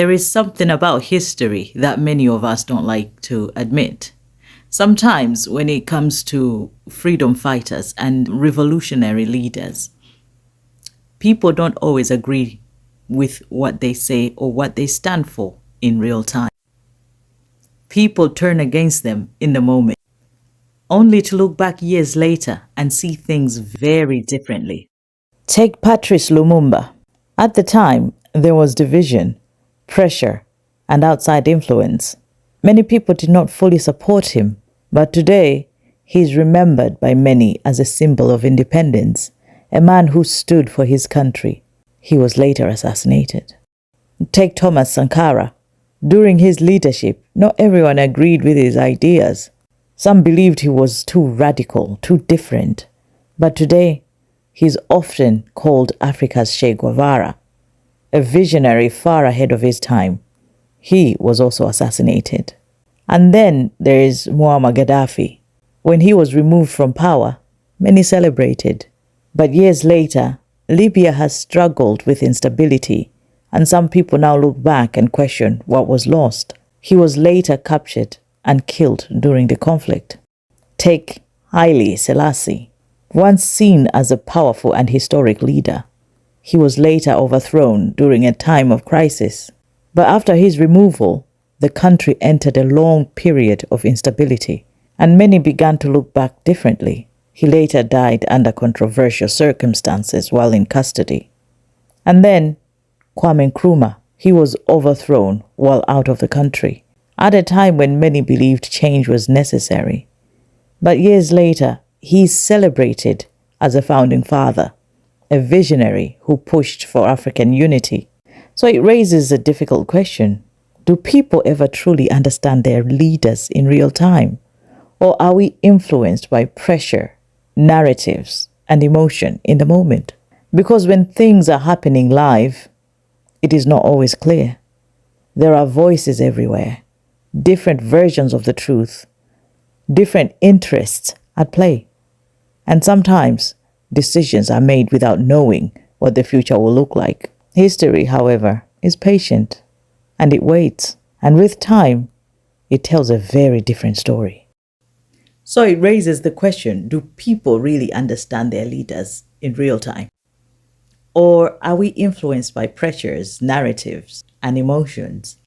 There is something about history that many of us don't like to admit. Sometimes, when it comes to freedom fighters and revolutionary leaders, people don't always agree with what they say or what they stand for in real time. People turn against them in the moment, only to look back years later and see things very differently. Take Patrice Lumumba. At the time, there was division, pressure, and outside influence. Many people did not fully support him, but today he is remembered by many as a symbol of independence, a man who stood for his country. He was later assassinated. Take Thomas Sankara. During his leadership, not everyone agreed with his ideas. Some believed he was too radical, too different. But today, he is often called Africa's Che Guevara, a visionary far ahead of his time. He was also assassinated. And then there is Muammar Gaddafi. When he was removed from power, many celebrated. But years later, Libya has struggled with instability, and some people now look back and question what was lost. He was later captured and killed during the conflict. Take Haile Selassie. Once seen as a powerful and historic leader, he was later overthrown during a time of crisis. But after his removal, the country entered a long period of instability, and many began to look back differently. He later died under controversial circumstances while in custody. And then Kwame Nkrumah, he was overthrown while out of the country, at a time when many believed change was necessary. But years later, he is celebrated as a founding father, a visionary who pushed for African unity. So it raises a difficult question. Do people ever truly understand their leaders in real time? Or are we influenced by pressure, narratives, and emotion in the moment? Because when things are happening live, it is not always clear. There are voices everywhere, different versions of the truth, different interests at play. And sometimes decisions are made without knowing what the future will look like. History, however, is patient and it waits. And with time, it tells a very different story. So it raises the question, do people really understand their leaders in real time? Or are we influenced by pressures, narratives, and emotions?